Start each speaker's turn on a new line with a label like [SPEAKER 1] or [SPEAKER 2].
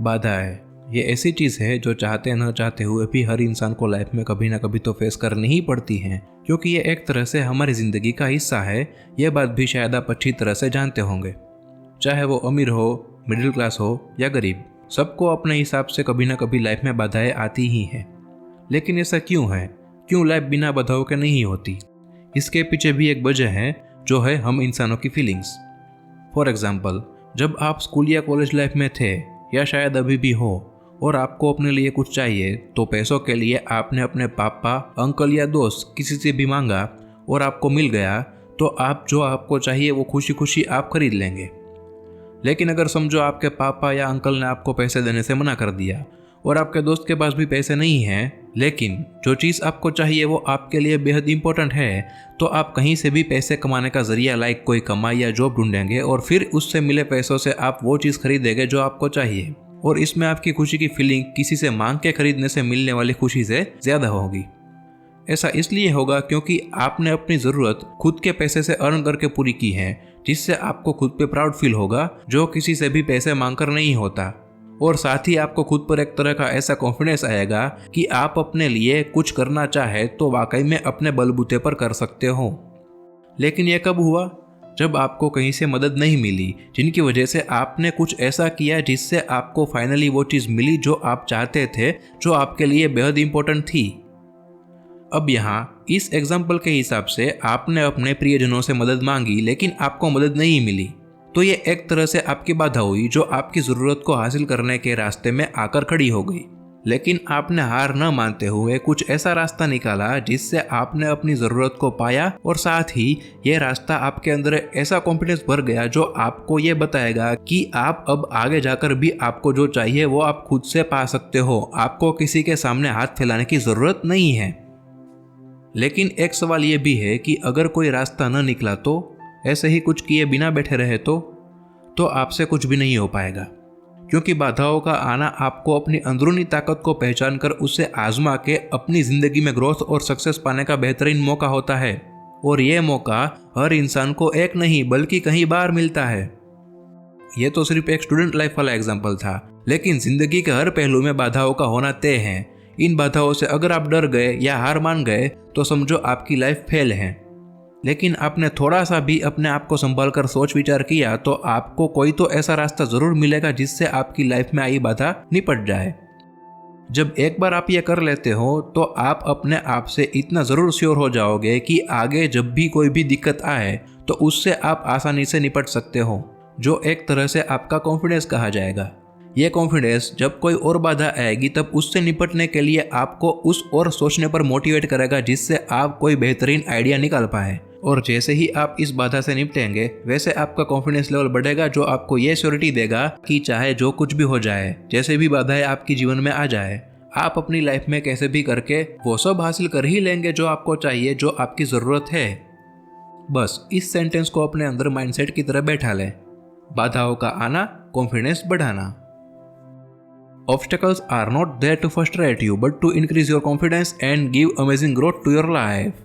[SPEAKER 1] बाधाएं ये ऐसी चीज़ है जो चाहते न चाहते हुए भी हर इंसान को लाइफ में कभी ना कभी तो फेस करनी ही पड़ती हैं, क्योंकि ये एक तरह से हमारी ज़िंदगी का हिस्सा है। ये बात भी शायद आप अच्छी तरह से जानते होंगे। चाहे वो अमीर हो, मिडिल क्लास हो या गरीब, सबको अपने हिसाब से कभी ना कभी लाइफ में बाधाएं आती ही हैं। लेकिन ऐसा क्यों है? क्यों लाइफ बिना बाधाओं के नहीं होती? इसके पीछे भी एक वजह है, जो है हम इंसानों की फीलिंग्स। फॉर एग्जाम्पल, जब आप स्कूल या कॉलेज लाइफ में थे या शायद अभी भी हो और आपको अपने लिए कुछ चाहिए, तो पैसों के लिए आपने अपने पापा, अंकल या दोस्त किसी से भी मांगा और आपको मिल गया, तो आप जो आपको चाहिए वो खुशी खुशी आप खरीद लेंगे। लेकिन अगर समझो आपके पापा या अंकल ने आपको पैसे देने से मना कर दिया और आपके दोस्त के पास भी पैसे नहीं हैं, लेकिन जो चीज़ आपको चाहिए वो आपके लिए बेहद इंपॉर्टेंट है, तो आप कहीं से भी पैसे कमाने का जरिया लाइक कोई कमाई या जॉब ढूंढेंगे और फिर उससे मिले पैसों से आप वो चीज़ खरीदेंगे जो आपको चाहिए। और इसमें आपकी खुशी की फीलिंग किसी से मांग के खरीदने से मिलने वाली खुशी से ज़्यादा होगी। ऐसा इसलिए होगा क्योंकि आपने अपनी ज़रूरत खुद के पैसे से अर्न करके पूरी की है, जिससे आपको खुद पे प्राउड फील होगा, जो किसी से भी पैसे मांगकर नहीं होता। और साथ ही आपको खुद पर एक तरह का ऐसा कॉन्फिडेंस आएगा कि आप अपने लिए कुछ करना चाहे तो वाकई में अपने बलबूते पर कर सकते हो। लेकिन यह कब हुआ? जब आपको कहीं से मदद नहीं मिली, जिनकी वजह से आपने कुछ ऐसा किया जिससे आपको फाइनली वो चीज़ मिली जो आप चाहते थे, जो आपके लिए बेहद इंपॉर्टेंट थी। अब यहाँ इस एग्जाम्पल के हिसाब से आपने अपने प्रियजनों से मदद मांगी, लेकिन आपको मदद नहीं मिली, तो ये एक तरह से आपकी बाधा हुई जो आपकी ज़रूरत को हासिल करने के रास्ते में आकर खड़ी हो गई। लेकिन आपने हार न मानते हुए कुछ ऐसा रास्ता निकाला जिससे आपने अपनी ज़रूरत को पाया, और साथ ही ये रास्ता आपके अंदर ऐसा कॉन्फिडेंस भर गया जो आपको ये बताएगा कि आप अब आगे जाकर भी आपको जो चाहिए वो आप खुद से पा सकते हो। आपको किसी के सामने हाथ फैलाने की ज़रूरत नहीं है। लेकिन एक सवाल ये भी है कि अगर कोई रास्ता न निकला, तो ऐसे ही कुछ किए बिना बैठे रहे तो आपसे कुछ भी नहीं हो पाएगा। क्योंकि बाधाओं का आना आपको अपनी अंदरूनी ताकत को पहचान कर उसे आजमा के अपनी ज़िंदगी में ग्रोथ और सक्सेस पाने का बेहतरीन मौका होता है। और ये मौका हर इंसान को एक नहीं बल्कि कई बार मिलता है। ये तो सिर्फ एक स्टूडेंट लाइफ वाला एग्जाम्पल था, लेकिन ज़िंदगी के हर पहलू में बाधाओं का होना तय है। इन बाधाओं से अगर आप डर गए या हार मान गए तो समझो आपकी लाइफ फेल है। लेकिन आपने थोड़ा सा भी अपने आप को संभाल कर सोच विचार किया तो आपको कोई तो ऐसा रास्ता ज़रूर मिलेगा जिससे आपकी लाइफ में आई बाधा निपट जाए। जब एक बार आप ये कर लेते हो तो आप अपने आप से इतना ज़रूर श्योर हो जाओगे कि आगे जब भी कोई भी दिक्कत आए तो उससे आप आसानी से निपट सकते हो, जो एक तरह से आपका कॉन्फिडेंस कहा जाएगा। ये कॉन्फिडेंस जब कोई और बाधा आएगी तब उससे निपटने के लिए आपको उस और सोचने पर मोटिवेट करेगा जिससे आप कोई बेहतरीन आइडिया निकाल पाए। और जैसे ही आप इस बाधा से निपटेंगे वैसे आपका कॉन्फिडेंस लेवल बढ़ेगा, जो आपको ये श्योरिटी देगा कि चाहे जो कुछ भी हो जाए, जैसे भी बाधाएं आपकी जीवन में आ जाए, आप अपनी लाइफ में कैसे भी करके वो सब हासिल कर ही लेंगे जो आपको चाहिए, जो आपकी ज़रूरत है। बस इस सेंटेंस को अपने अंदर माइंडसेट की तरह बैठा लें। बाधाओं का आना, कॉन्फिडेंस बढ़ाना। Obstacles are not there to frustrate you, but to increase your confidence and give amazing growth to your life.